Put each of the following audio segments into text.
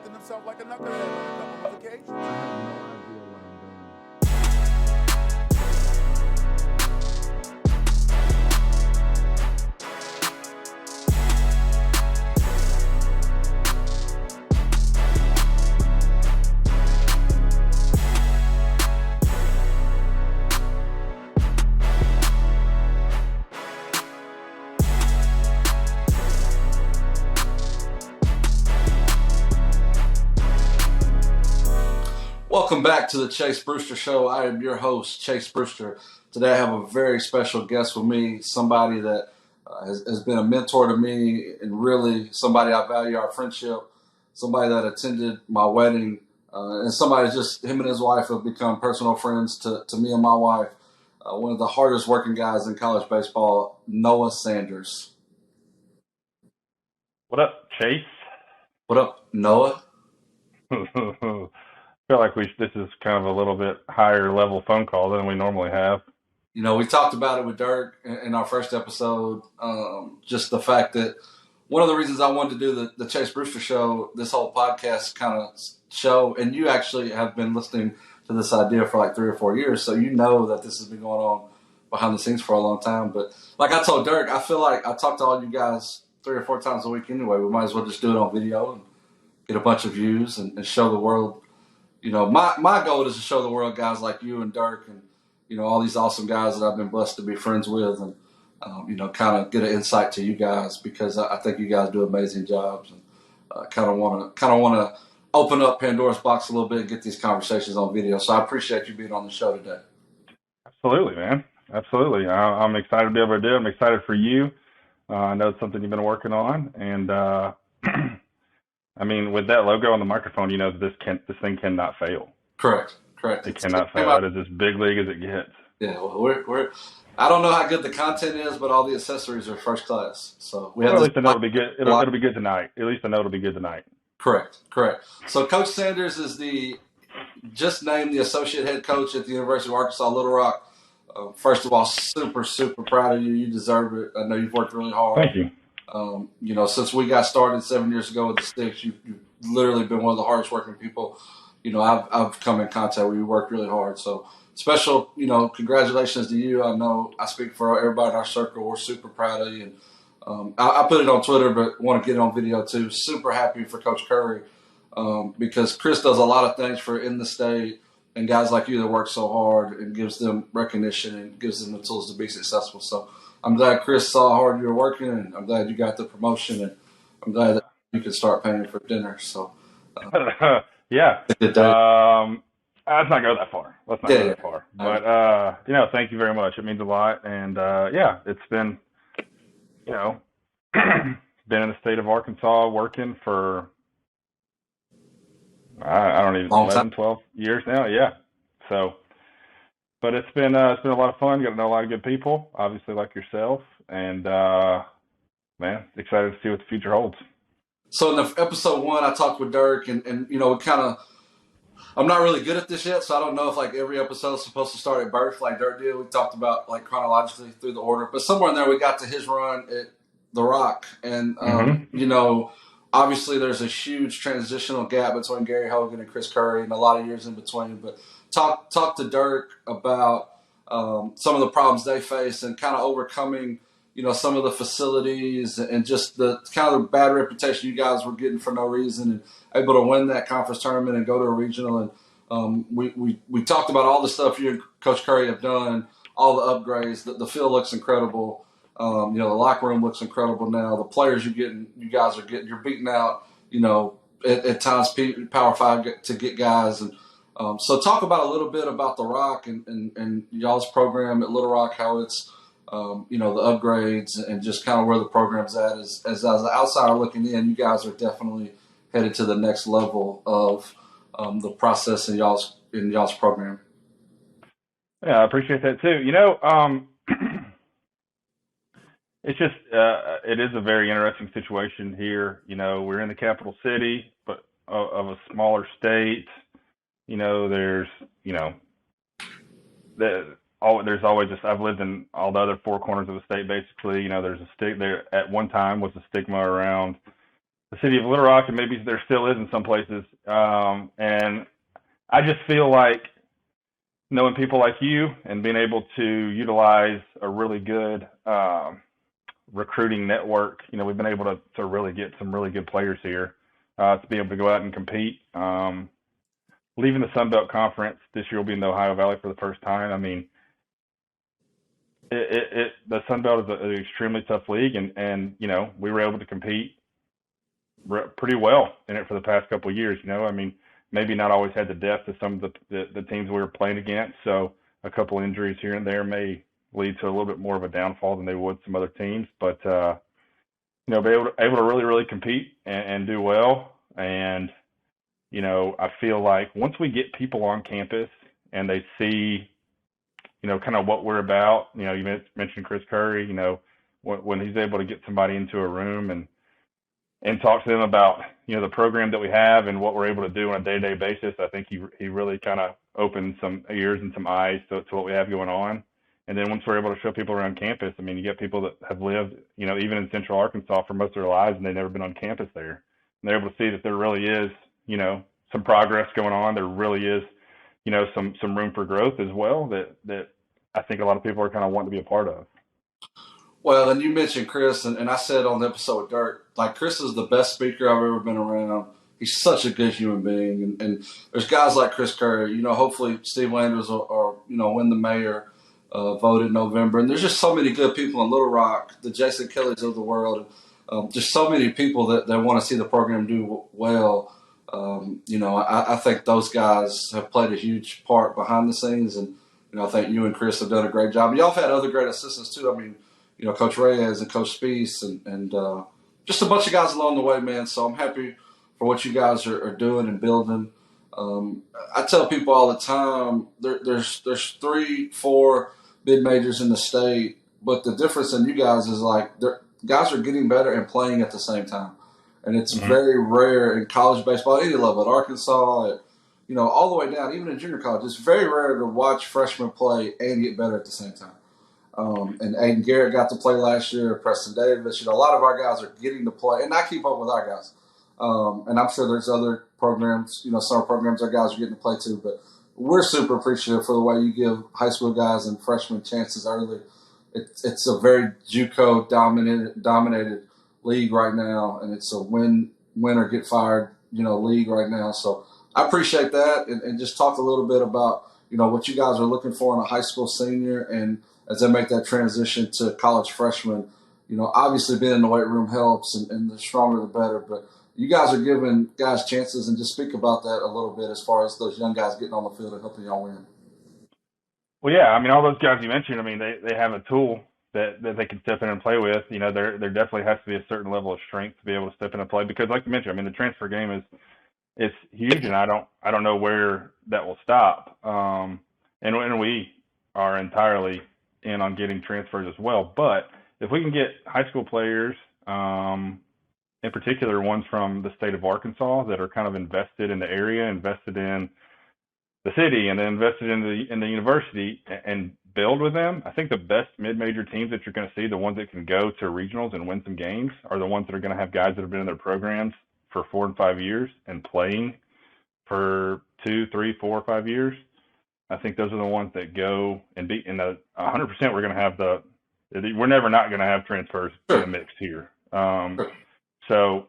conducting himself like a knucklehead on a couple of occasions. I have no idea what I'm doing. Welcome back to the Chase Brewster Show. I am your host, Chase Brewster. Today I have a very special guest with me, somebody that has been a mentor to me and really somebody I value our friendship, somebody that attended my wedding, and somebody just, him and his wife have become personal friends to me and my wife. One of the hardest working guys in college baseball, Noah Sanders. What up, Chase? What up, Noah? I feel like this is kind of a little bit higher level phone call than we normally have. You know, we talked about it with Dirk in our first episode, just the fact that one of the reasons I wanted to do the Chase Brewster Show, this whole podcast kind of show, and you actually have been listening to this idea for like 3 or 4 years, so you know that this has been going on behind the scenes for a long time. But like I told Dirk, I feel like I talk to all you guys 3 or 4 times a week anyway. We might as well just do it on video and get a bunch of views and show the world. You know, my goal is to show the world guys like you and Dirk and, you know, all these awesome guys that I've been blessed to be friends with and, you know, kind of get an insight to you guys because I think you guys do amazing jobs and kind of want to open up Pandora's box a little bit and get these conversations on video. So I appreciate you being on the show today. Absolutely, man. Absolutely. I'm excited to be able to do it. I'm excited for you. I know it's something you've been working on. And, I mean, with that logo on the microphone, you know, this thing cannot fail. Correct. It cannot fail. It is as big league as it gets. Yeah, well, we're. I don't know how good the content is, but all the accessories are first class. So we have. Well, at least I know it'll be good. It'll be good tonight. At least I know it'll be good tonight. Correct. So Coach Sanders is just named the associate head coach at the University of Arkansas Little Rock. First of all, super proud of you. You deserve it. I know you've worked really hard. Thank you. You know, since we got started 7 years ago with the Sticks, you've literally been one of the hardest working people. You know, I've come in contact with you. Worked really hard. So special, you know, congratulations to you. I know I speak for everybody in our circle. We're super proud of you. And I put it on Twitter, but want to get it on video too. Super happy for Coach Curry because Chris does a lot of things for in the state and guys like you that work so hard and gives them recognition and gives them the tools to be successful. So I'm glad Chris saw how hard you were working, and I'm glad you got the promotion, and I'm glad that you could start paying for dinner. So, yeah. Let's not go that far. Let's not go that far. But, you know, thank you very much. It means a lot. And, yeah, it's been, you know, been in the state of Arkansas working for, I don't even, 11, 12 years now. Yeah. So, but it's been a lot of fun. Got to know a lot of good people, obviously like yourself. And, man, excited to see what the future holds. So in the episode 1, I talked with Dirk and you know, I'm not really good at this yet, so I don't know if like every episode is supposed to start at birth like Dirk did. We talked about like chronologically through the order, but somewhere in there we got to his run at The Rock. And, you know, obviously there's a huge transitional gap between Gary Hogan and Chris Curry and a lot of years in between, but talk to Dirk about some of the problems they face and kind of overcoming, you know, some of the facilities and just the kind of bad reputation you guys were getting for no reason and able to win that conference tournament and go to a regional. And we talked about all the stuff you and Coach Curry have done, all the upgrades. The field looks incredible. You know, the locker room looks incredible now. The players you guys are getting, you're beating out, you know, at times Power 5 to get guys. And so talk about a little bit about The Rock and y'all's program at Little Rock, how it's, you know, the upgrades and just kind of where the program's at. As an outsider looking in, you guys are definitely headed to the next level of the process in y'all's program. Yeah, I appreciate that too. You know, it's just it is a very interesting situation here. You know, we're in the capital city, but of a smaller state. You know, there's always just, I've lived in all the other 4 corners of the state basically. You know, there's there at one time was a stigma around the city of Little Rock, and maybe there still is in some places. And I just feel like knowing people like you and being able to utilize a really good recruiting network, we've been able to really get some really good players here to be able to go out and compete. Leaving the Sun Belt Conference this year, will be in the Ohio Valley for the first time. I mean, the Sun Belt is an extremely tough league, and we were able to compete pretty well in it for the past couple of years. I mean, maybe not always had the depth of some of the teams we were playing against. So a couple injuries here and there may lead to a little bit more of a downfall than they would some other teams. But be able to really, really compete and do well. And I feel like once we get people on campus and they see, kind of what we're about, you mentioned Chris Curry, when he's able to get somebody into a room and talk to them about, the program that we have and what we're able to do on a day-to-day basis, I think he really kind of opened some ears and some eyes to what we have going on. And then once we're able to show people around campus, I mean, you get people that have lived, even in Central Arkansas for most of their lives, and they've never been on campus there. And they're able to see that there really is, some progress going on. There really is, some room for growth as well that I think a lot of people are kind of wanting to be a part of. Well, and you mentioned Chris, and I said on the episode with Dirk, like, Chris is the best speaker I've ever been around. He's such a good human being. And there's guys like Chris Curry, hopefully Steve Landers will win the mayor vote in November. And there's just so many good people in Little Rock, the Jason Kellys of the world, just so many people that want to see the program do well. I think those guys have played a huge part behind the scenes. And, I think you and Chris have done a great job. And y'all have had other great assistants too. I mean, Coach Reyes and Coach Spiess and just a bunch of guys along the way, man. So I'm happy for what you guys are doing and building. I tell people all the time, there's 3-4 mid-majors in the state, but the difference in you guys is like guys are getting better and playing at the same time. And it's very rare in college baseball, at any level, at Arkansas, all the way down, even in junior college. It's very rare to watch freshmen play and get better at the same time. And Aiden Garrett got to play last year, Preston Davis. A lot of our guys are getting to play, and I keep up with our guys. And I'm sure there's other programs, summer programs our guys are getting to play too. But we're super appreciative for the way you give high school guys and freshmen chances early. It's a very JUCO dominated league right now, and it's a win or get fired, league right now. So I appreciate that, and just talk a little bit about, what you guys are looking for in a high school senior, and as they make that transition to college freshman. Obviously being in the weight room helps, and the stronger the better, but you guys are giving guys chances, and just speak about that a little bit as far as those young guys getting on the field and helping y'all win. Well, yeah, I mean, all those guys you mentioned, I mean, they have a tool that they can step in and play with. There definitely has to be a certain level of strength to be able to step in and play, because like you mentioned, I mean, the transfer game it's huge, and I don't know where that will stop. And we are entirely in on getting transfers as well. But if we can get high school players, in particular ones from the state of Arkansas that are kind of invested in the area, invested in the city, and then invested in the university, and build with them, I think the best mid-major teams that you're going to see, the ones that can go to regionals and win some games, are the ones that are going to have guys that have been in their programs for 4 and 5 years and playing for 2, 3, 4, 5 years. I think those are the ones that go and beat. In the 100%, we're going to have we're never not going to have transfers in the mix here. So,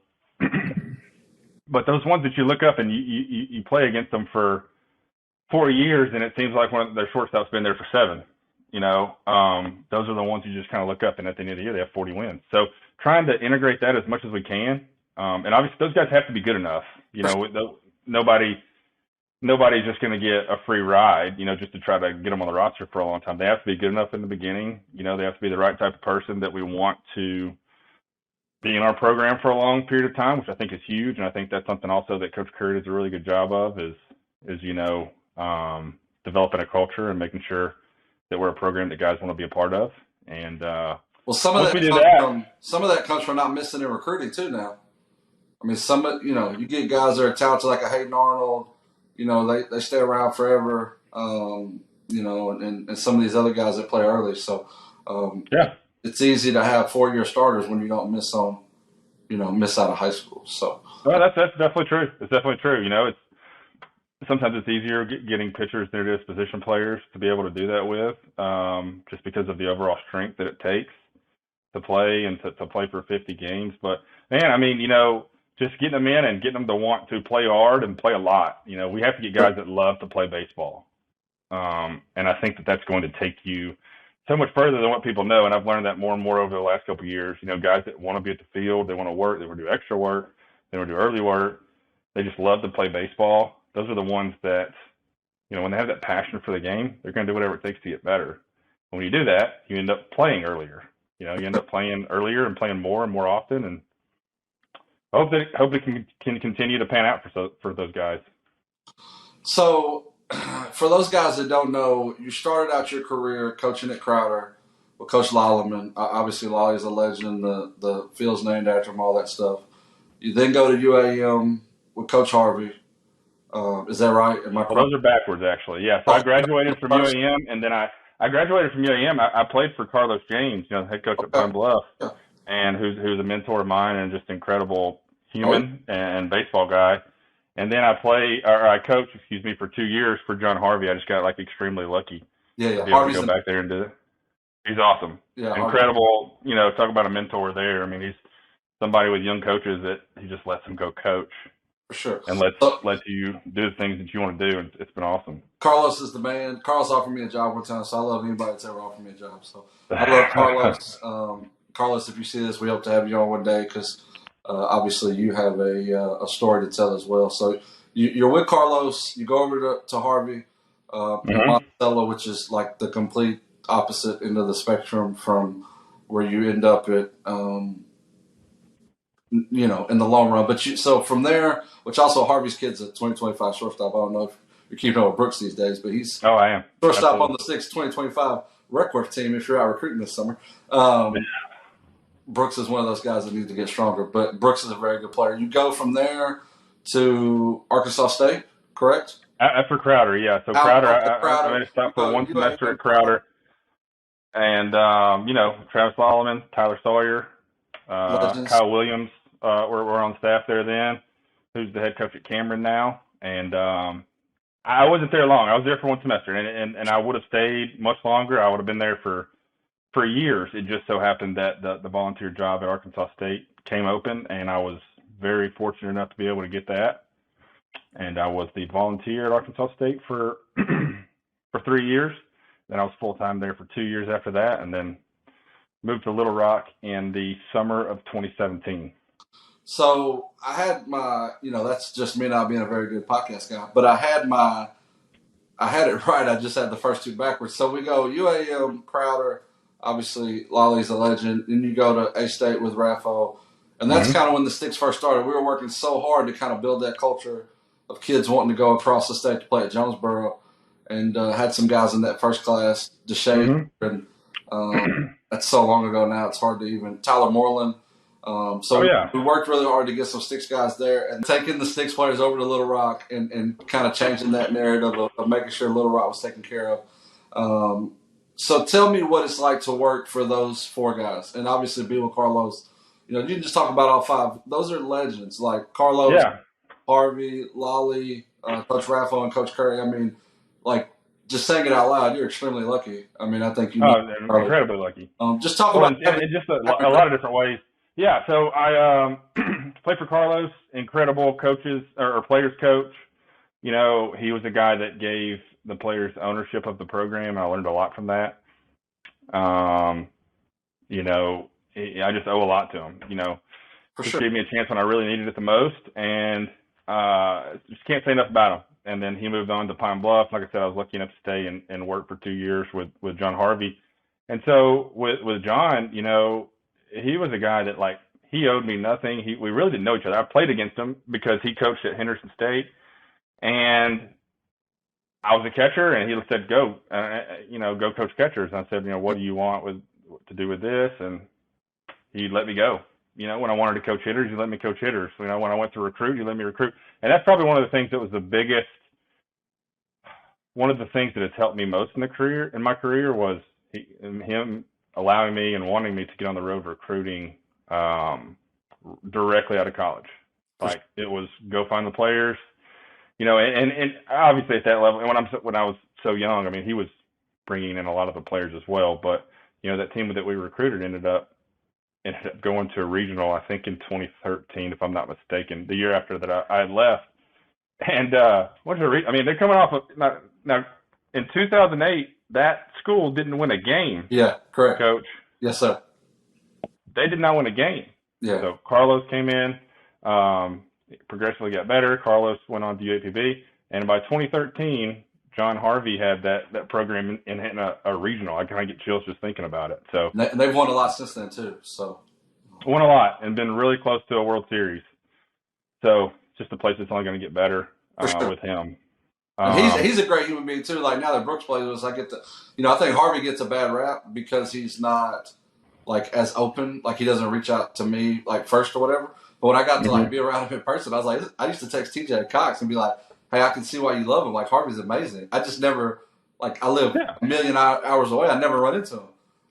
but those ones that you look up and you play against them for 4 years, and it seems like one of their shortstop's been there for 7. Those are the ones you just kind of look up, and at the end of the year, they have 40 wins. So trying to integrate that as much as we can. And obviously those guys have to be good enough. Nobody's just going to get a free ride, just to try to get them on the roster for a long time. They have to be good enough in the beginning. They have to be the right type of person that we want to be in our program for a long period of time, which I think is huge. And I think that's something also that Coach Curry does a really good job of is developing a culture and making sure that we're a program that guys want to be a part of. And some of that comes from not missing in recruiting too now. I mean, you get guys that are talented like a Hayden Arnold, they stay around forever, and some of these other guys that play early. So, it's easy to have 4-year starters when you don't miss on, miss out of high school. So. Well, that's definitely true. It's definitely true. Sometimes it's easier getting pitchers than it is position players to be able to do that with, just because of the overall strength that it takes to play and to play for 50 games. But man, I mean, just getting them in and getting them to want to play hard and play a lot. We have to get guys that love to play baseball. And I think that that's going to take you so much further than what people know. And I've learned that more and more over the last couple of years. Guys that want to be at the field, they want to work, they want to do extra work, they want to do early work. They just love to play baseball. Those are the ones that, when they have that passion for the game, they're going to do whatever it takes to get better. And when you do that, you end up playing earlier. You end up playing earlier and playing more and more often. And I hope it can continue to pan out for those guys. So, for those guys that don't know, you started out your career coaching at Crowder with Coach Lolliman. Obviously, Lolly's a legend. The field's named after him, all that stuff. You then go to UAM with Coach Harvey. Is that right? Well, those are backwards, actually. Yeah. So I graduated from UAM, and then I graduated from UAM. I played for Carlos James, head coach at Pine Bluff, and who's a mentor of mine and just incredible human and baseball guy. And then I coached, for 2 years for John Harvey. I just got extremely lucky. Yeah. To be able to go back there and do it. He's awesome. Yeah. Incredible. Talk about a mentor there. I mean, he's somebody with young coaches that he just lets them go coach. For sure. And lets you do the things that you want to do. And it's been awesome. Carlos is the man. Carlos offered me a job one time, so I love anybody that's ever offered me a job. So I love Carlos. Carlos, if you see this, we hope to have you on one day because obviously you have a story to tell as well. So you're with Carlos. You go over to Harvey, Monticello, which is like the complete opposite end of the spectrum from where you end up at, in the long run. But so from there, which also Harvey's kid's a 2025 shortstop. I don't know if you're keeping up with Brooks these days, but he's I am shortstop on the 6 2025 Reckworth team if you're out recruiting this summer. Brooks is one of those guys that need to get stronger, but Brooks is a very good player. You go from there to Arkansas State, correct? After Crowder, yeah. So Crowder, I made a stop for one semester at Crowder. And, Travis Lolliman, Tyler Sawyer, Kyle Williams were on staff there then, who's the head coach at Cameron now. And I wasn't there long. I was there for one semester, and I would have stayed much longer. I would have been there for years. It just so happened that the volunteer job at Arkansas State came open, and I was very fortunate enough to be able to get that. And I was the volunteer at Arkansas State for 3 years. Then I was full-time there for 2 years after that, and then moved to Little Rock in the summer of 2017. So I had my, that's just me not being a very good podcast guy, but I had it right. I just had the first two backwards. So we go UAM, Crowder, obviously Lolly's a legend. Then you go to A-State with Raffo. And that's kind of when the Sticks first started. We were working so hard to kind of build that culture of kids wanting to go across the state to play at Jonesboro. And had some guys in that first class, Deshae, and that's so long ago now, it's hard to even – Tyler Moreland. We worked really hard to get some Sticks guys there and taking the Sticks players over to Little Rock and kind of changing that narrative of making sure Little Rock was taken care of. So tell me what it's like to work for those four guys. And obviously be with Carlos. You can just talk about all five. Those are legends like Carlos, Harvey, Lolly, Coach Raffo, and Coach Curry. I mean, just saying it out loud, you're extremely lucky. I mean, I think you know. Incredibly lucky. Just talk about in just a lot of different ways. Yeah, so I played for Carlos, incredible coaches or players coach. He was a guy that gave the players ownership of the program. I learned a lot from that. I just owe a lot to him. Just gave me a chance when I really needed it the most, and just can't say enough about him. And then he moved on to Pine Bluff. Like I said, I was lucky enough to stay and work for 2 years with John Harvey. And so with John, he was a guy that he owed me nothing. We really didn't know each other. I played against him because he coached at Henderson State, and I was a catcher, and he said, "Go, go coach catchers." And I said, "What do you want to do with this?" And he let me go. When I wanted to coach hitters, he let me coach hitters. When I went to recruit, he let me recruit. And that's probably one of the things that was one of the things that has helped me most in my career was him allowing me and wanting me to get on the road recruiting directly out of college. Like it was go find the players, you know, and obviously at that level. And when I was so young, I mean, he was bringing in a lot of the players as well. But you know, that team that we recruited ended up going to a regional, I think in 2013, if I'm not mistaken, the year after that I had left. And what's the reason? I mean, they're coming off of now in 2008. That school didn't win a game. Yeah, correct, Coach. Yes, sir. They did not win a game. Yeah. So Carlos came in, progressively got better. Carlos went on to UAPB, and by 2013, John Harvey had that program in a regional. I kind of get chills just thinking about it. So and they've won a lot since then too. So won a lot and been really close to a World Series. So just a place that's only going to get better with him. He's a great human being too. Like now that Brooks plays with us, I get I think Harvey gets a bad rap because he's not like as open. Like he doesn't reach out to me like first or whatever. But when I got to like be around him in person, I was like, I used to text TJ Cox and be like, hey, I can see why you love him. Like Harvey's amazing. I just never I live a million hours away. I never run into him.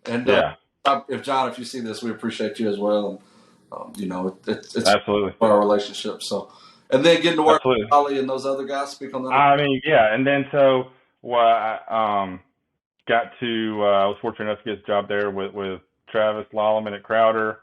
And if John, if you see this, we appreciate you as well. And it's absolutely for our relationship. So. And then getting to work with Ollie and those other guys. Speak on that. I mean, yeah. And then so I was fortunate enough to get a job there with Travis Lallemand at Crowder.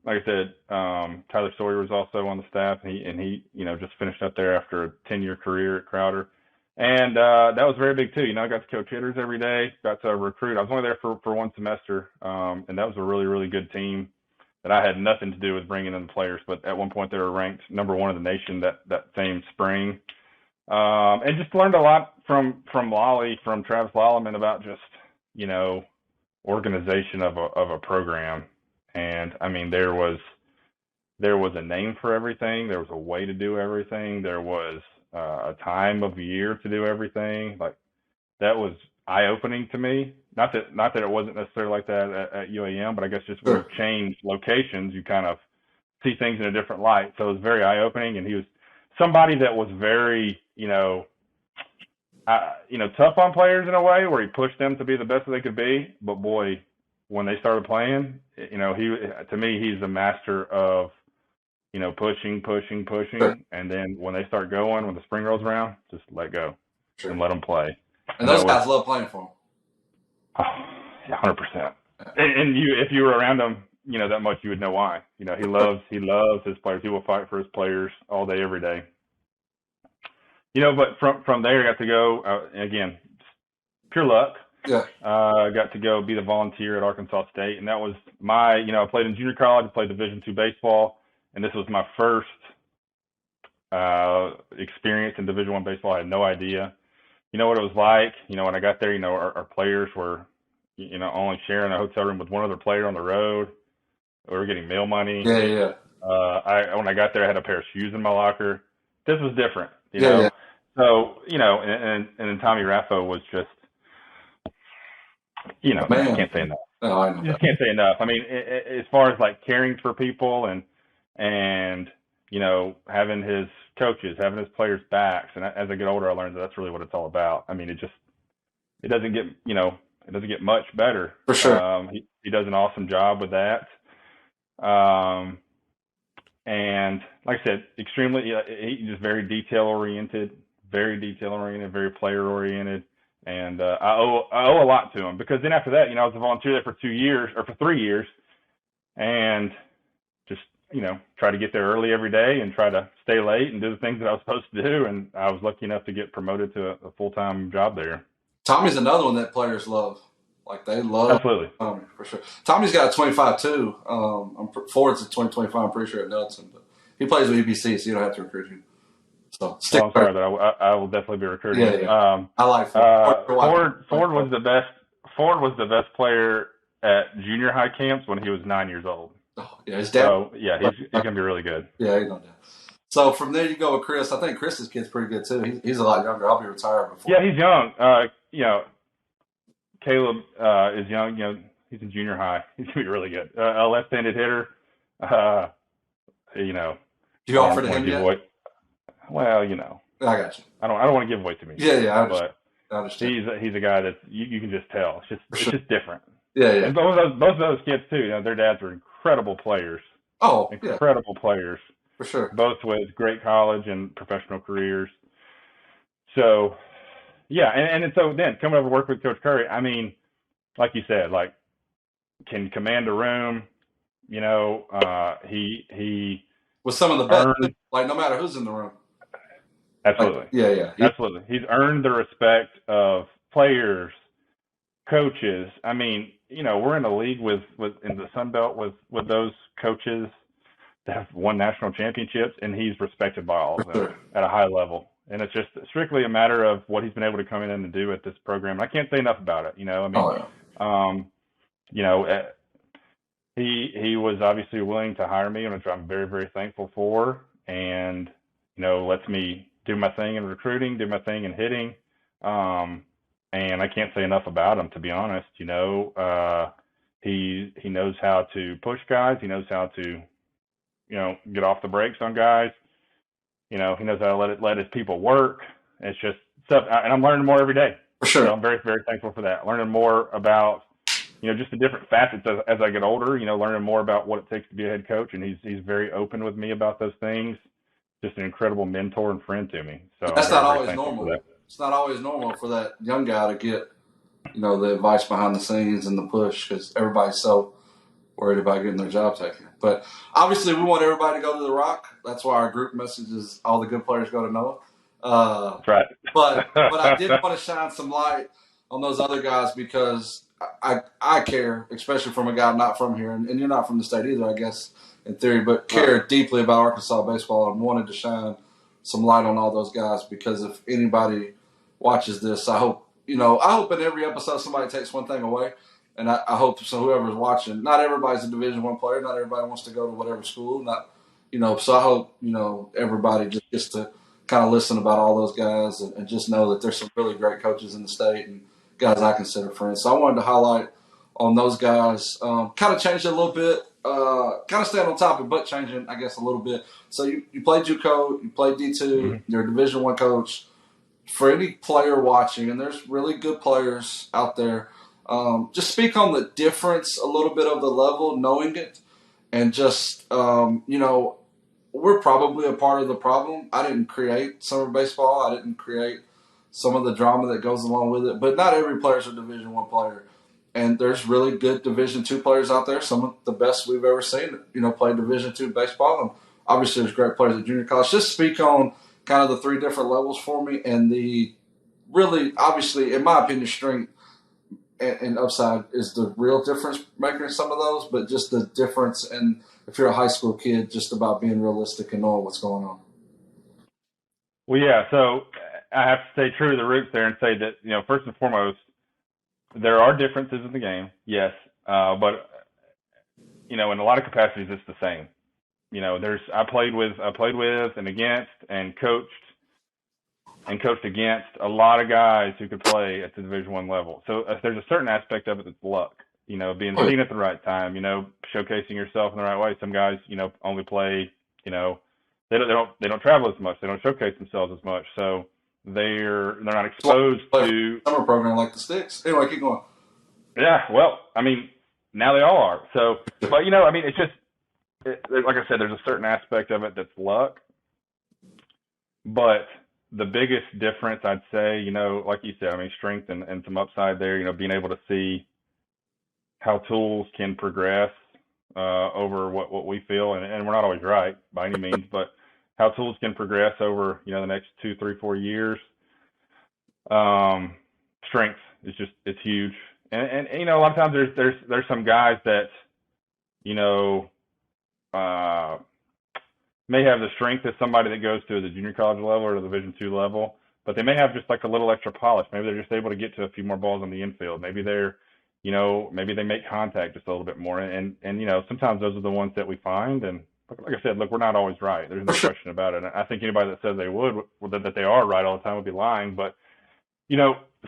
Like I said, Tyler Sawyer was also on the staff, and he just finished up there after a 10-year career at Crowder. And that was very big too. I got to coach hitters every day, got to recruit. I was only there for one semester, and that was a really, really good team. That I had nothing to do with bringing in the players, but at one point they were ranked number 1 in the nation that same spring, and just learned a lot from Lolly, from Travis Lallemand about just organization of a program. And I mean there was a name for everything. There was a way to do everything. There was a time of year to do everything. Like that was eye-opening to me. Not that it wasn't necessarily like that at UAM, but I guess just when you change locations, you kind of see things in a different light. So it was very eye-opening, and he was somebody that was very, tough on players in a way, where he pushed them to be the best that they could be. But boy, when they started playing, to me, he's the master of, pushing, and then when they start going, when the spring rolls around, just let go and let them play. And those guys love playing for him. Oh, 100%. And if you were around him, that much, you would know why. He loves his players. He will fight for his players all day, every day. But from there, I got to go again, pure luck. Yeah. Got to go be the volunteer at Arkansas State, and that was my. I played in junior college. I played Division II baseball, and this was my first experience in Division I baseball. I had no idea. What it was like, when I got there, our players were, only sharing a hotel room with one other player on the road. We were getting meal money. Yeah. When I got there, I had a pair of shoes in my locker. This was different, know. Yeah. So, and then Tommy Raffo was just, I can't say enough. Oh, I know. Just can't say enough. I mean, as far as like caring for people and having his coaches, having his players' backs. And as I get older, I learned that that's really what it's all about. I mean, it doesn't get much better. For sure. He does an awesome job with that. And like I said, extremely, he's just very detail-oriented, very player-oriented. And I owe a lot to him, because then after that, I was a volunteer there for 3 years, and just, try to get there early every day and try to stay late and do the things that I was supposed to do. And I was lucky enough to get promoted to a full-time job there. Tommy's another one that players love. Like they love. Absolutely. Tommy, for sure. Tommy's got a 25 too. Ford's a 2025, I'm pretty sure, at Nelson, but he plays with EBC, so you don't have to recruit him. So I'm sorry, but I will definitely be recruiting. Yeah. I like Ford. Ford was the best. Ford was the best player at junior high camps when he was 9 years old. Oh, yeah, his dad. So, yeah, he's gonna be really good. Yeah, he's no doubt. So from there you go with Chris. I think Chris's kid's pretty good too. He's a lot younger. I'll be retired before. Yeah, he's young. Caleb is young. He's in junior high. He's gonna be really good. A left-handed hitter. Do you offer to him yet? Well, I got you. I don't want to give away too many. Yeah. I understand. He's a guy that you can just tell. It's just different. Yeah. And both of those kids too. Their dads were incredible players. Oh, yeah, incredible players, for sure. both with great college and professional careers. So, yeah, and so then coming over to work with Coach Curry, I mean, like you said, like can command a room. You know, he With some of the best, earned like no matter who's in the room. absolutely, Like, yeah. absolutely. He's earned the respect of players, coaches. I mean, you know, we're in a league with in the Sun Belt with those coaches that have won national championships, and he's respected by all of For them sure. at a high level. And it's just strictly a matter of what he's been able to come in and do at this program. I can't say enough about it. You know, I mean, Oh, yeah. you know, he was obviously willing to hire me, which I'm very, very thankful for, and you know, lets me do my thing in recruiting, do my thing in hitting, and I can't say enough about him, to be honest. You know, he knows how to push guys, he knows how to, you know, get off the brakes on guys. You know, he knows how to let his people work. It's just stuff, and I'm learning more every day. For sure. So I'm very, very thankful for that. Learning more about, you know, just the different facets as I get older, you know, learning more about what it takes to be a head coach. And he's very open with me about those things. Just an incredible mentor and friend to me. So That's I'm not very, very always thankful normal. for that. It's not always normal for that young guy to get, you know, the advice behind the scenes and the push because everybody's so worried about getting their job taken. But obviously, we want everybody to go to the Rock. That's why our group message is all the good players go to Noah. That's right. But I did want to shine some light on those other guys because I care, especially from a guy not from here, and you're not from the state either, I guess, in theory, but care deeply about Arkansas baseball and wanted to shine some light on all those guys because if anybody watches this, I hope in every episode somebody takes one thing away. And I hope so. Whoever's watching, not everybody's a Division I player. Not everybody wants to go to whatever school. So I hope everybody just gets to kind of listen about all those guys and just know that there's some really great coaches in the state and guys I consider friends. So I wanted to highlight on those guys. Kind of changed it a little bit. Kind of staying on topic, but changing, I guess, a little bit. So you played JUCO, you played D2, Mm-hmm. You're a Division I coach. For any player watching, and there's really good players out there. Just speak on the difference, a little bit of the level, knowing it, and just, we're probably a part of the problem. I didn't create summer baseball. I didn't create some of the drama that goes along with it, but not every player is a Division I player. And there's really good Division II players out there, some of the best we've ever seen, play Division II baseball. And obviously there's great players at junior college. Just speak on kind of the three different levels for me and the really, obviously, in my opinion, strength and upside is the real difference maker in some of those, but just the difference in if you're a high school kid, just about being realistic and knowing what's going on. Well, yeah. So I have to stay true to the roots there and say that, first and foremost, there are differences in the game, yes, but in a lot of capacities, it's the same. I played with and against and coached against a lot of guys who could play at the Division I level. So there's a certain aspect of it that's luck, being seen at the right time, showcasing yourself in the right way. Some guys, only play, they don't travel as much. They don't showcase themselves as much. So they're not exposed to summer program like the Sticks. Anyway, keep going. Yeah, well, I mean, now they all are. So, but it's just like I said, there's a certain aspect of it that's luck. But the biggest difference, I'd say, like you said, strength and some upside there. Being able to see how tools can progress over what we feel, and we're not always right by any means, but how tools can progress over the next 2, 3, 4 years. Strength is it's huge, and a lot of times there's some guys that may have the strength of somebody that goes to the junior college level or the Division II level, but they may have just like a little extra polish. Maybe they're just able to get to a few more balls on the infield. Maybe maybe they make contact just a little bit more. And sometimes those are the ones that we find. And like I said, look, we're not always right. There's no question about it. And I think anybody that says they that they are right all the time would be lying. But,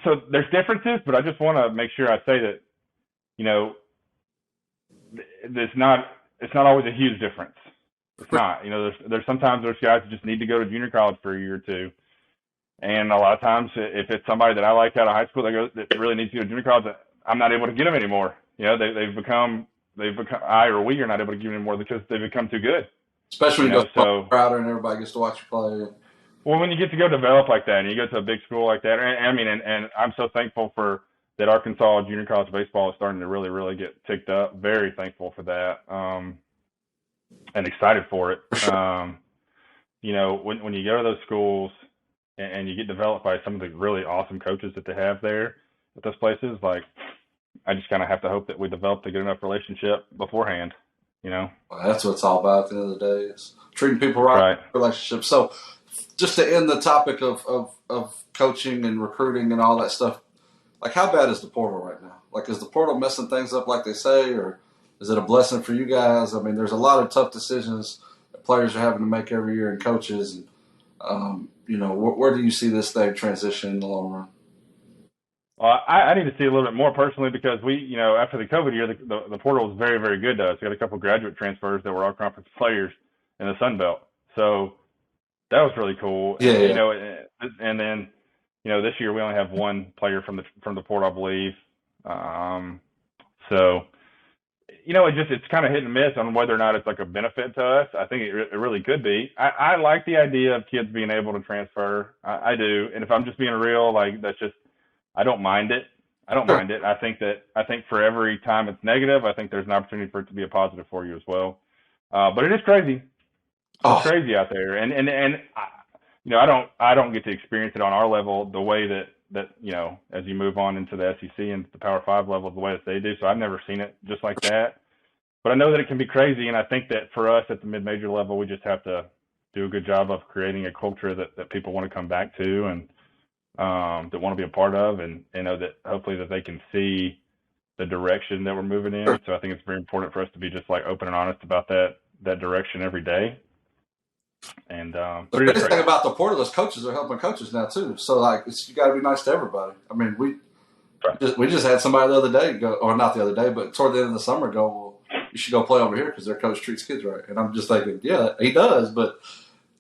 so there's differences, but I just want to make sure I say that, it's not always a huge difference. It's not. There's sometimes there's guys that just need to go to junior college for a year or two. And a lot of times, if it's somebody that I like out of high school that really needs to go to junior college, I'm not able to get them anymore. They've become we are not able to give you more because they've become too good. Especially when you go Crowder and everybody gets to watch you play. Well, when you get to go develop like that, and you go to a big school like that, and I'm so thankful for that. Arkansas junior college baseball is starting to really, really get picked up. Very thankful for that, and excited for it. When you go to those schools and you get developed by some of the really awesome coaches that they have there at those places, like I just kind of have to hope that we developed a good enough relationship beforehand. Well, that's what it's all about at the end of the day. Is treating people right. Relationships. So just to end the topic of coaching and recruiting and all that stuff, like how bad is the portal right now? Like is the portal messing things up like they say, or is it a blessing for you guys? I mean, there's a lot of tough decisions that players are having to make every year and coaches. And, where do you see this thing transition in the long run? I need to see a little bit more personally because we, after the COVID year, the portal was very, very good to us. We had a couple of graduate transfers that were all conference players in the Sun Belt. So that was really cool. Yeah. And then, this year we only have one player from the portal, I believe. So, it's kind of hit and miss on whether or not it's like a benefit to us. I think it really could be. I like the idea of kids being able to transfer. I do. And if I'm just being real, like that's just, I don't mind it. I think for every time it's negative, I think there's an opportunity for it to be a positive for you as well. But it is crazy. It's crazy out there. And I don't get to experience it on our level the way that as you move on into the SEC and the Power 5 level the way that they do. So I've never seen it just like that. But I know that it can be crazy. And I think that for us at the mid-major level, we just have to do a good job of creating a culture that people want to come back to and that want to be a part of, and that hopefully that they can see the direction that we're moving in. So I think it's very important for us to be just like open and honest about that direction every day. And the biggest thing about the portal is coaches are helping coaches now too. So like you got to be nice to everybody. I mean, we just had somebody the other day go, or not the other day, but toward the end of the summer go, well, you should go play over here because their coach treats kids right. And I'm just thinking, yeah, he does, but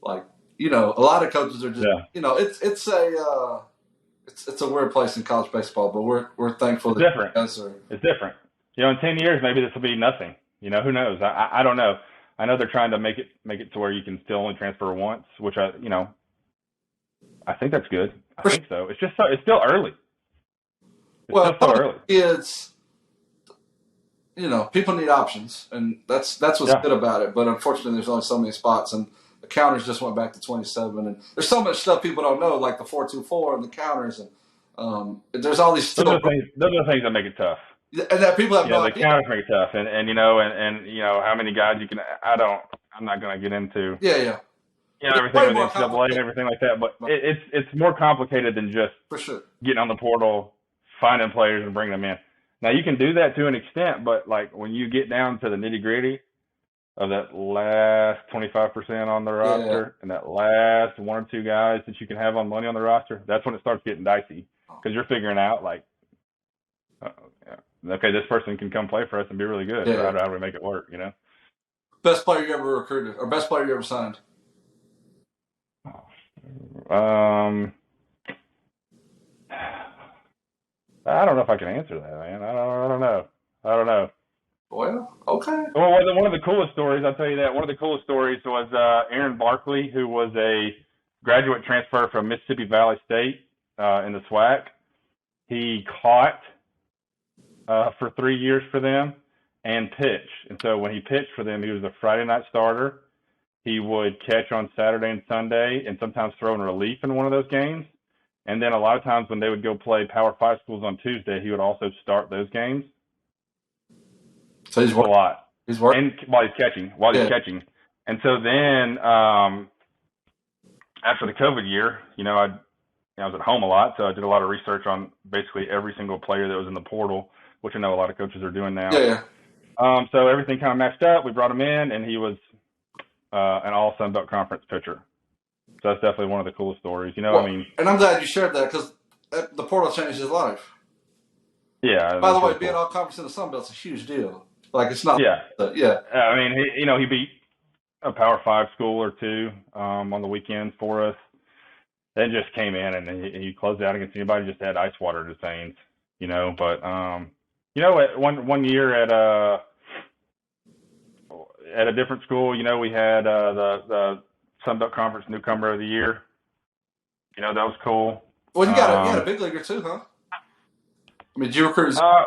like a lot of coaches are just it's a weird place in college baseball, but we're thankful that it's different. In 10 years maybe this will be nothing. Who knows? I don't know. I know they're trying to make it to where you can still only transfer once, which I think that's good. I think so. It's just it's still early. It's still so early. It's people need options, and that's what's good about it. But unfortunately, there's only so many spots, and the counters just went back to 27, and there's so much stuff people don't know, like the 424 and the counters, and there's all these. Those are the things that make it tough. And that people have no idea. The counters make it tough, and how many guys you can. I'm not going to get into. Yeah. Everything with NCAA and everything like that, but it's more complicated than just for sure getting on the portal, finding players and bringing them in. Now you can do that to an extent, but like when you get down to the nitty gritty of that last 25% on the roster and that last one or two guys that you can have on money on the roster, that's when it starts getting dicey because you're figuring out like, okay, this person can come play for us and be really good. So how do we make it work? Best player you ever recruited or best player you ever signed? I don't know if I can answer that, man. I don't know. Well, okay. Well, one of the coolest stories, I'll tell you that. One of the coolest stories was Aaron Barkley, who was a graduate transfer from Mississippi Valley State in the SWAC. He caught for 3 years for them and pitched. And so when he pitched for them, he was a Friday night starter. He would catch on Saturday and Sunday and sometimes throw in relief in one of those games. And then a lot of times when they would go play Power 5 schools on Tuesday, he would also start those games. So he's working a lot. He's working and while he's catching. And so then after the COVID year, I was at home a lot, so I did a lot of research on basically every single player that was in the portal, which I know a lot of coaches are doing now. Yeah. So everything kind of matched up. We brought him in, and he was an all Sun Belt Conference pitcher. So that's definitely one of the coolest stories. And I'm glad you shared that because the portal changed his life. Yeah. By the way, being all conference in the Sun Belt's a huge deal. Like it's not. Yeah. I mean, he beat a Power 5 school or two on the weekends for us. Then just came in and he closed out against anybody. Just had ice water to his veins. But at one year at at a different school, we had the Sun Belt Conference Newcomer of the Year. That was cool. Well, you had a big leaguer too, huh? I mean, did you recruit? I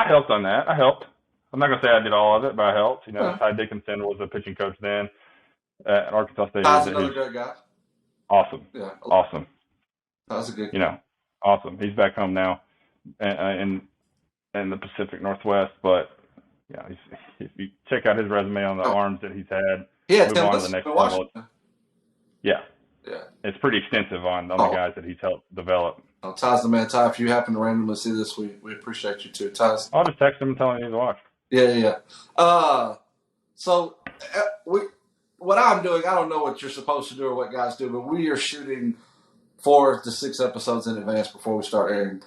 helped on that. I helped. I'm not gonna say I did all of it, but I helped. Ty Dickinson was a pitching coach then at Arkansas State. Ty's another great guy. Awesome. Yeah. Awesome. That's a good guy. Awesome. He's back home now in the Pacific Northwest, but if you check out his resume on the arms that he's had, move on to the next level. Yeah. It's pretty extensive on the guys that he's helped develop. Ty's the man. Ty, if you happen to randomly see this, we appreciate you too. Ty's. I'll just text him and tell him he needs to watch. Yeah. So what I'm doing, I don't know what you're supposed to do or what guys do, but we are shooting 4 to 6 episodes in advance before we start airing.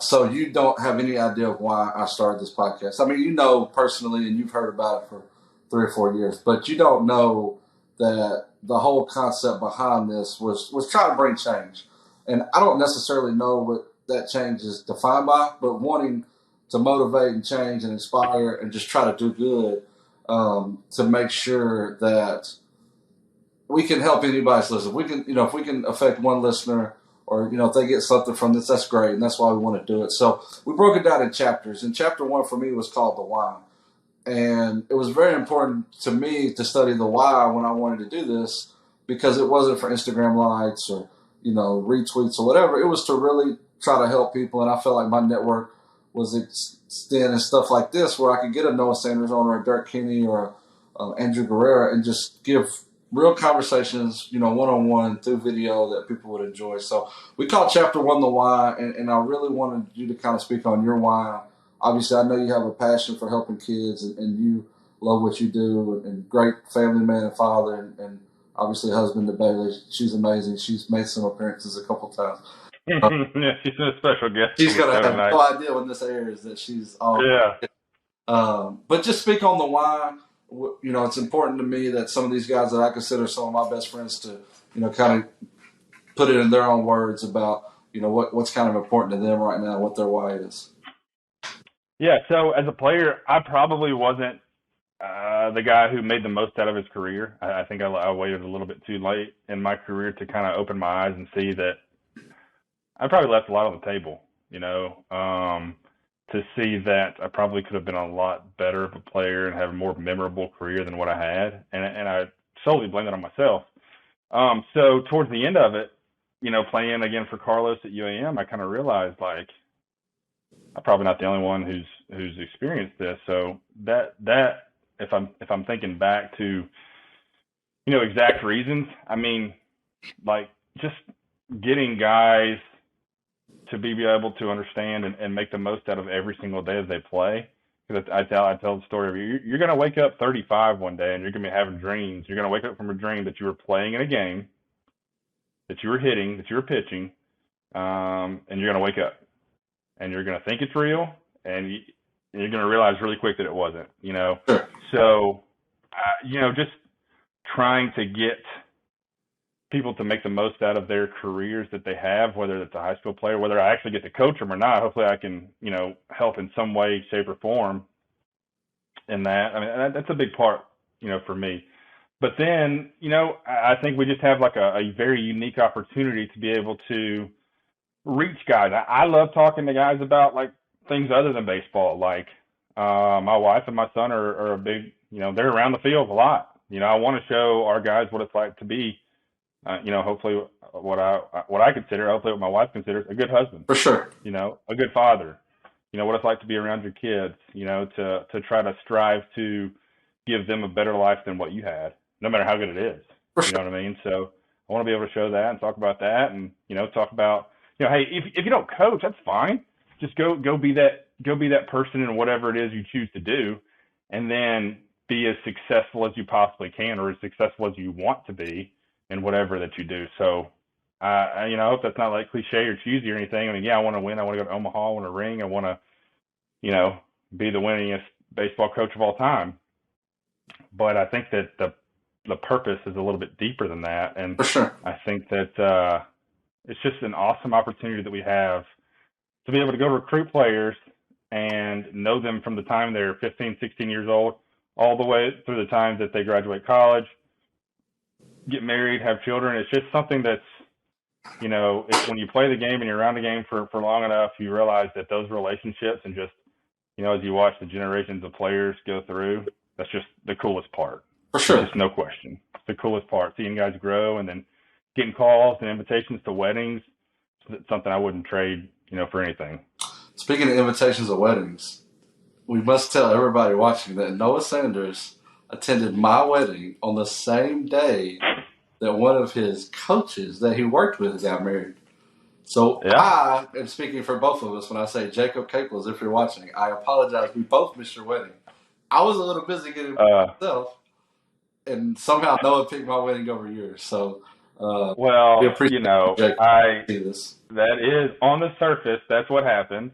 So you don't have any idea of why I started this podcast. I mean, personally, and you've heard about it for 3 or 4 years, but you don't know that the whole concept behind this was trying to bring change. And I don't necessarily know what that change is defined by, but wanting to motivate and change and inspire and just try to do good to make sure that we can help anybody's listen. We can, if we can affect one listener or, if they get something from this, that's great. And that's why we want to do it. So we broke it down in chapters. And chapter 1 for me was called The Why. And it was very important to me to study the why when I wanted to do this, because it wasn't for Instagram likes or, retweets or whatever. It was to really try to help people. And I felt like my network was extending stuff like this where I could get a Noah Sanders on or a Dirk Kinney or Andrew Guerrera and just give real conversations, one-on-one through video that people would enjoy. So we called chapter 1 The Why, and I really wanted you to kind of speak on your why. Obviously, I know you have a passion for helping kids, and you love what you do, and great family man and father, and obviously husband to Bailey. She's amazing. She's made some appearances a couple times. Yeah, she's been a special guest. She's going to have no idea when this airs that she's all. Yeah. But just speak on the why. It's important to me that some of these guys that I consider some of my best friends to, kind of put it in their own words about, what's kind of important to them right now, what their why is. Yeah, so as a player, I probably wasn't the guy who made the most out of his career. I think I waited a little bit too late in my career to kind of open my eyes and see that I probably left a lot on the table, to see that I probably could have been a lot better of a player and have a more memorable career than what I had. And I solely blame it on myself. So towards the end of it, playing again for Carlos at UAM, I kind of realized like I'm probably not the only one who's experienced this. So that if I'm thinking back to, exact reasons, I mean, like just getting guys to be able to understand and make the most out of every single day that they play. Because I tell the story of you're going to wake up 35 one day and you're going to be having dreams. You're going to wake up from a dream that you were playing in a game, that you were hitting, that you were pitching, and you're going to wake up. And you're going to think it's real, and you're going to realize really quick that it wasn't, Sure. So, just trying to get people to make the most out of their careers that they have, whether it's a high school player, whether I actually get to coach them or not. Hopefully I can, help in some way, shape, or form in that. I mean, that's a big part, for me. But then, I think we just have like a very unique opportunity to be able to reach guys. I love talking to guys about like things other than baseball. Like my wife and my son are a big, they're around the field a lot. I want to show our guys what it's like to be, hopefully what I consider, hopefully what my wife considers a good husband. For sure. A good father. What it's like to be around your kids. To try to strive to give them a better life than what you had, no matter how good it is. For sure. You know what I mean? So I want to be able to show that and talk about that, and talk about. Hey, if you don't coach, that's fine. Just go be that person in whatever it is you choose to do, and then be as successful as you possibly can, or as successful as you want to be in whatever that you do. So, I hope that's not like cliche or cheesy or anything. I mean, I want to win. I want to go to Omaha. I want to ring. I want to, be the winningest baseball coach of all time. But I think that the purpose is a little bit deeper than that, and for sure. I think that. It's just an awesome opportunity that we have to be able to go recruit players and know them from the time they're 15, 16 years old all the way through the time that they graduate college, get married, have children. It's just something that's, when you play the game and you're around the game for long enough, you realize that those relationships and just, as you watch the generations of players go through, that's just the coolest part. For sure. There's just no question. It's the coolest part, seeing guys grow and then getting calls and invitations to weddings. It's something I wouldn't trade, for anything. Speaking of invitations to weddings, we must tell everybody watching that Noah Sanders attended my wedding on the same day that one of his coaches that he worked with got married. So yeah. I am speaking for both of us when I say, Jacob Caples, if you're watching, I apologize. We both missed your wedding. I was a little busy getting myself, and somehow Noah picked my wedding over yours. So, we appreciate that is on the surface. That's what happened.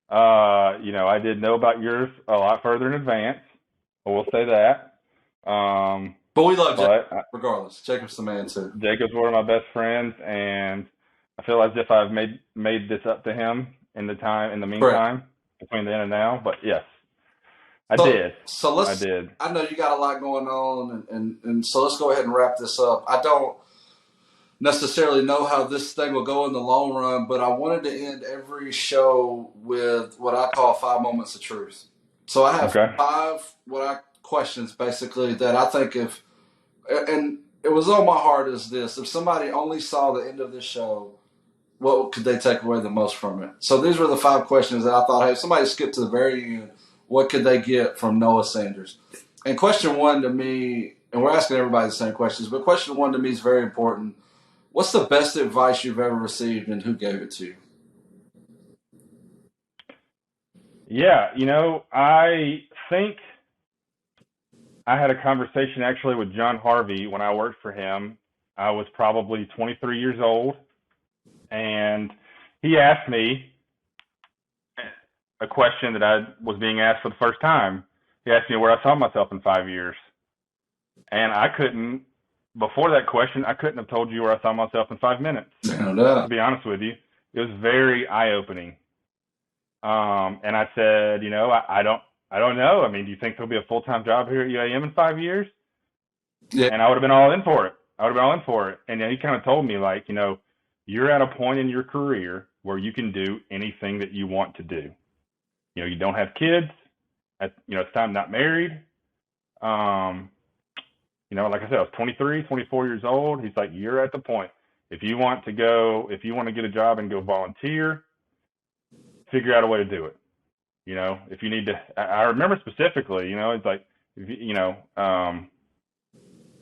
I did know about yours a lot further in advance. I will say that. But we love Jacob, regardless. Jacob's the man, too. Jacob's one of my best friends, and I feel as if I've made this up to him in the meantime, correct, between then and now. But yes, I did. I know you got a lot going on, and so let's go ahead and wrap this up. I don't necessarily know how this thing will go in the long run, but I wanted to end every show with what I call 5 moments of truth. So I have 5 questions basically that I think and it was on my heart is this: if somebody only saw the end of this show, what could they take away the most from it? So these were the 5 questions that I thought, hey, if somebody skipped to the very end, what could they get from Noah Sanders? And question 1 to me, and we're asking everybody the same questions, but question 1 to me is very important. What's the best advice you've ever received, and who gave it to you? Yeah, I think I had a conversation actually with John Harvey when I worked for him. I was probably 23 years old, and he asked me a question that I was being asked for the first time. He asked me where I saw myself in 5 years, and before that question, I couldn't have told you where I saw myself in 5 minutes. To be honest with you, it was very eye-opening. And I said, I don't know. I mean, do you think there'll be a full-time job here at UAM in 5 years? Yeah. And I would have been all in for it. And he kind of told me, like, you're at a point in your career where you can do anything that you want to do. You don't have kids. It's time not married. Like I said, I was 23, 24 years old. He's like, you're at the point. If you want to get a job and go volunteer, figure out a way to do it. If you need to, I remember specifically, it's like,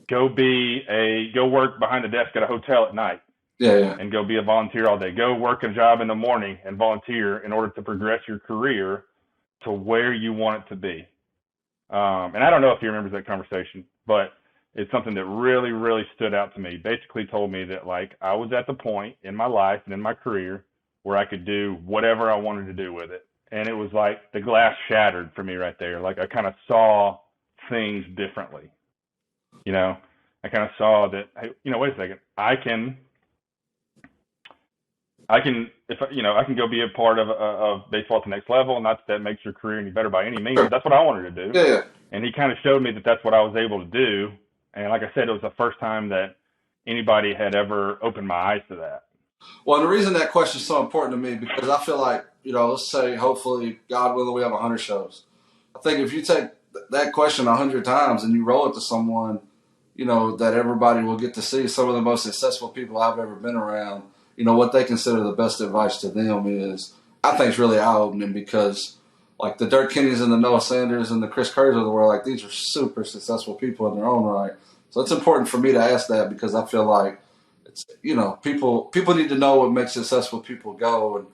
go work behind the desk at a hotel at night. Yeah. And go be a volunteer all day. Go work a job in the morning and volunteer in order to progress your career to where you want it to be. And I don't know if he remembers that conversation, but it's something that really, really stood out to me. Basically told me that, like, I was at the point in my life and in my career where I could do whatever I wanted to do with it. And it was like the glass shattered for me right there. Like, I kind of saw things differently. I kind of saw that, hey, wait a second, I can go be a part of baseball at the next level. Not that makes your career any better by any means. But that's what I wanted to do. Yeah. And he kind of showed me that that's what I was able to do. And like I said, it was the first time that anybody had ever opened my eyes to that. Well, and the reason that question is so important to me, because I feel like, let's say, hopefully, God willing, we have 100 shows. I think if you take that question 100 times and you roll it to someone, that everybody will get to see, some of the most successful people I've ever been around, what they consider the best advice to them is, I think it's really eye-opening, because like the Dirk Kennys and the Noah Sanders and the Chris Currys of the world, like, these are super successful people in their own right. So it's important for me to ask that, because I feel like it's, people need to know what makes successful people go. And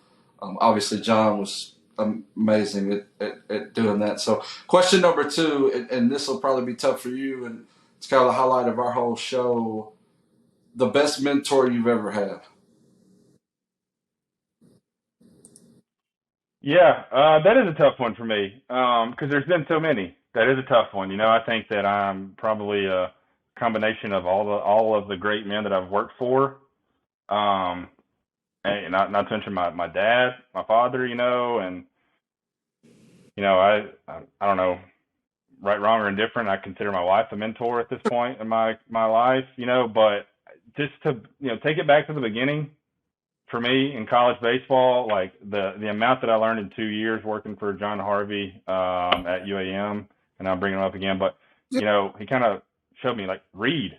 obviously John was amazing at doing that. So question number 2, and this will probably be tough for you, and it's kind of the highlight of our whole show: the best mentor you've ever had. Yeah, that is a tough one for me, because there's been so many. That is a tough one. I think that I'm probably a combination of all of the great men that I've worked for, and not to mention my dad, my father, and I don't know, right, wrong, or indifferent, I consider my wife a mentor at this point in my life, but just to, take it back to the beginning for me in college baseball, like the amount that I learned in 2 years working for John Harvey at UAM, and I'm bringing him up again, but, he kind of showed me, like, read,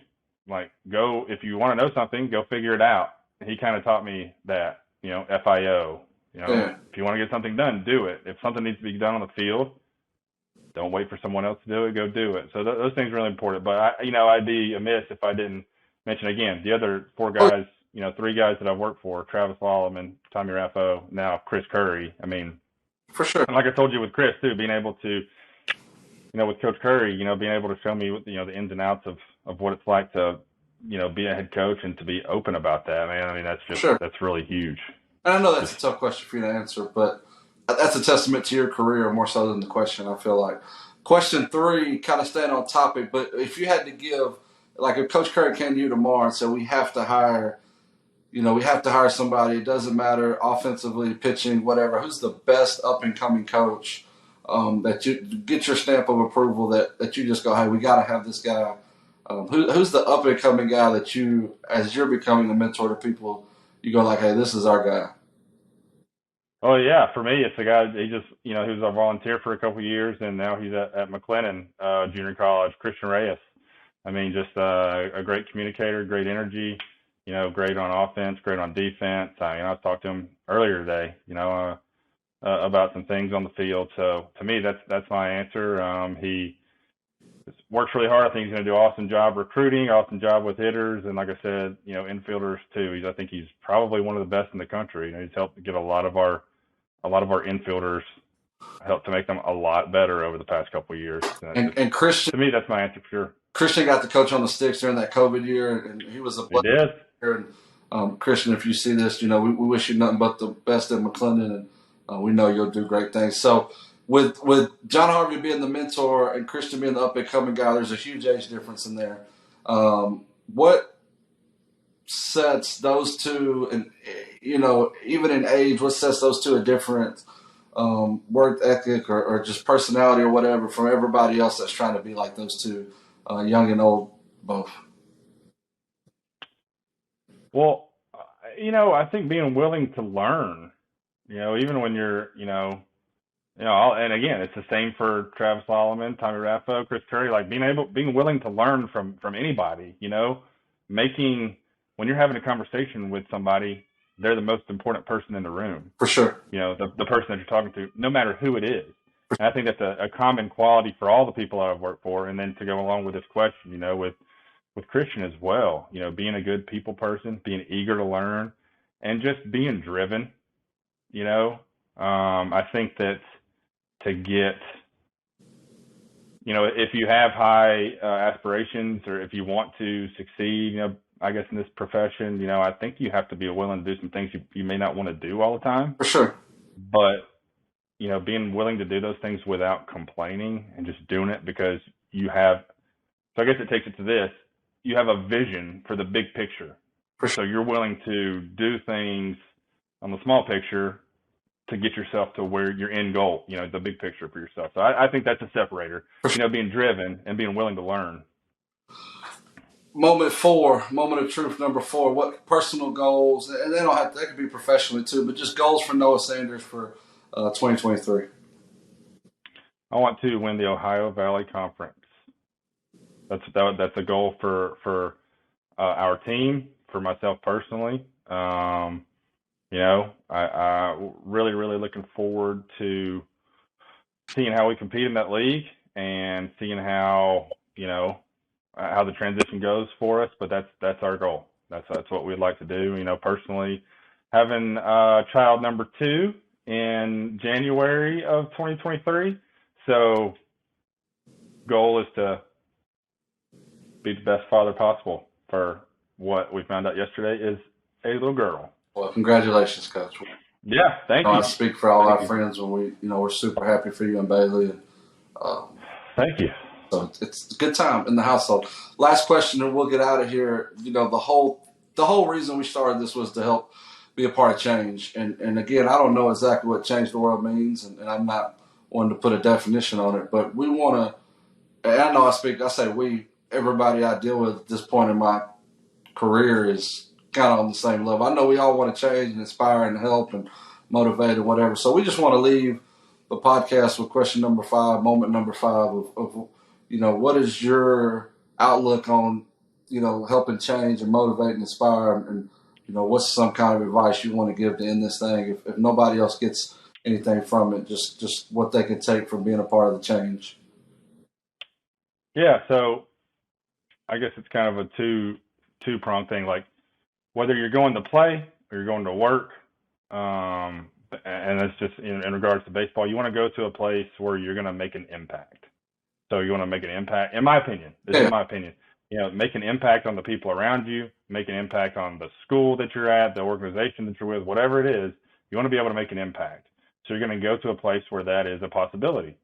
like, go, if you want to know something, go figure it out. He kind of taught me that, FIO, if you want to get something done, do it. If something needs to be done on the field, don't wait for someone else to do it, go do it. So those things are really important. But, I'd be amiss if I didn't mention, again, the other 4 guys, 3 guys that I've worked for, Travis Lallman, Tommy Raffo, now Chris Curry. I mean, for sure. Like I told you with Chris, too, being able to, with Coach Curry, being able to show me, the ins and outs of what it's like to, be a head coach and to be open about that, man. I mean, that's just, that's really huge. And I know that's a tough question for you to answer, but that's a testament to your career more so than the question, I feel like. Question 3, kind of staying on topic, but if you had to give, like if Coach Curry came to you tomorrow and said, we have to hire somebody, it doesn't matter, offensively, pitching, whatever, who's the best up-and-coming coach that you get your stamp of approval that you just go, hey, we got to have this guy. Who's the up-and-coming guy that you, as you're becoming a mentor to people, you go like, hey, this is our guy? Oh, yeah. For me, it's the guy, he just, he was a volunteer for a couple of years, and now he's at McLennan Junior College, Christian Reyes. I mean, just a great communicator, great energy, great on offense, great on defense. I talked to him earlier today, about some things on the field. So to me, that's my answer. He works really hard. I think he's going to do an awesome job recruiting, awesome job with hitters, and like I said, infielders too. I think he's probably one of the best in the country. He's helped get a lot of our infielders, helped to make them a lot better over the past couple of years. And Christian, to me, that's my answer for sure. Christian got the coach on the sticks during that COVID year, and he was a blessing. And Christian, if you see this, we wish you nothing but the best at McLennan, and we know you'll do great things. So with John Harvey being the mentor and Christian being the up-and-coming guy, there's a huge age difference in there. What sets those two, and even in age, what sets those two a different work ethic or just personality or whatever from everybody else that's trying to be like those two, young and old both? Well, I think being willing to learn, even when you're, and again, it's the same for Travis Lallman, Tommy Raffo, Chris Curry, like being willing to learn from anybody, when you're having a conversation with somebody, they're the most important person in the room. For sure. The person that you're talking to, no matter who it is. And I think that's a common quality for all the people I've worked for. And then to go along with this question, with Christian as well, being a good people person, being eager to learn, and just being driven, I think that to get, if you have high aspirations or if you want to succeed, I guess in this profession, I think you have to be willing to do some things you may not want to do all the time. For sure. But, being willing to do those things without complaining and just doing it because you have, so I guess it takes it to this, you have a vision for the big picture. For sure. So you're willing to do things on the small picture to get yourself to where your end goal, the big picture for yourself. So I think that's a separator, being driven and being willing to learn. Moment of truth, number 4, what personal goals, and they could be professionally too, but just goals for Noah Sanders for 2023. I want to win the Ohio Valley Conference. That's a goal for our team, for myself personally. I really, really looking forward to seeing how we compete in that league and seeing how the transition goes for us. But that's our goal. That's what we'd like to do. Personally, having child number 2 in January of 2023. So goal is to be the best father possible for what we found out yesterday is a little girl. Well, congratulations, Coach. Yeah, thank you. I speak for all our friends when we're super happy for you and Bailey. And, thank you. So it's a good time in the household. Last question, and we'll get out of here. The whole reason we started this was to help be a part of change. And again, I don't know exactly what change the world means, and I'm not one to put a definition on it, but we want to and I know I say we, everybody I deal with at this point in my career is kind of on the same level. I know we all want to change and inspire and help and motivate and whatever. So we just want to leave the podcast with question number 5, moment number 5 of what is your outlook on, helping change and motivate and inspire, and what's some kind of advice you want to give to end this thing if nobody else gets anything from it, just what they can take from being a part of the change. Yeah, so I guess it's kind of a two-pronged thing. Like whether you're going to play or you're going to work, and that's just in regards to baseball, you want to go to a place where you're going to make an impact. So you want to make an impact, in my opinion, make an impact on the people around you, make an impact on the school that you're at, the organization that you're with, whatever it is, you want to be able to make an impact. So you're going to go to a place where that is a possibility.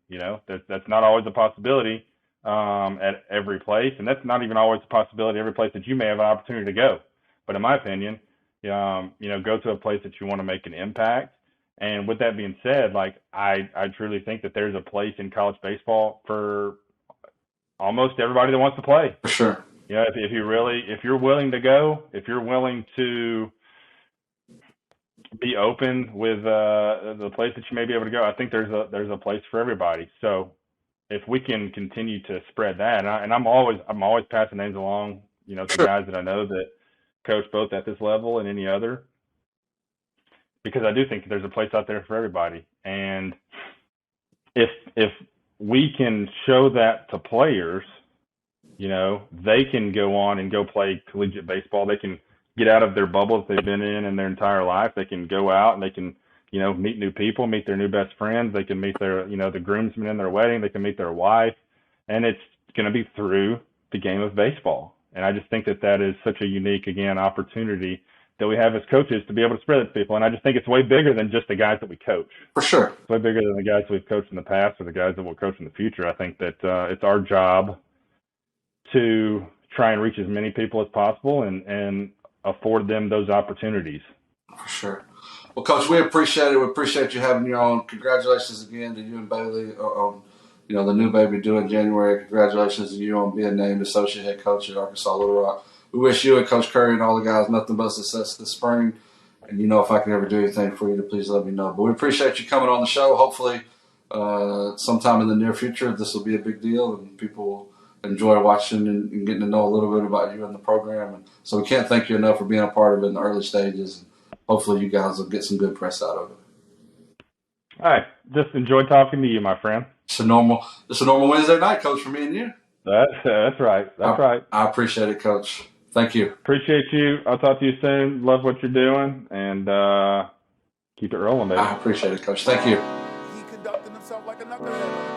That's not always a possibility at every place, and that's not even always a possibility every place that you may have an opportunity to go. But in my opinion, go to a place that you want to make an impact. And with that being said, like I truly think that there's a place in college baseball for almost everybody that wants to play. For sure. If you're willing to go, if you're willing to be open with the place that you may be able to go, I think there's a place for everybody. So if we can continue to spread that, and I'm always passing names along, to guys that I know that coach both at this level and any other, because I do think there's a place out there for everybody. And if we can show that to players, they can go on and go play collegiate baseball. They can get out of their bubbles they've been in their entire life. They can go out and they can, meet new people, meet their new best friends. They can meet their, the groomsmen in their wedding. They can meet their wife. And it's going to be through the game of baseball. And I just think that is such a unique, again, opportunity that we have as coaches to be able to spread it to people. And I just think it's way bigger than just the guys that we coach. For sure. It's way bigger than the guys we've coached in the past or the guys that we'll coach in the future. I think that it's our job to try and reach as many people as possible and afford them those opportunities. For sure. Well, Coach, we appreciate it. We appreciate you having you on. Congratulations again to you and Bailey on the new baby due in January. Congratulations to you on being named Associate Head Coach at Arkansas Little Rock. We wish you and Coach Curry and all the guys nothing but success this spring. And if I can ever do anything for you, to please let me know. But we appreciate you coming on the show. Hopefully, sometime in the near future, this will be a big deal and people will enjoy watching and getting to know a little bit about you and the program. And so we can't thank you enough for being a part of it in the early stages. And hopefully you guys will get some good press out of it. All right. Just enjoy talking to you, my friend. It's a normal Wednesday night, Coach, for me and you. That's right. That's right. I appreciate it, Coach. Thank you. Appreciate you. I'll talk to you soon. Love what you're doing, and keep it rolling, baby. I appreciate it, Coach. Thank you. He conducted himself like a knucklehead.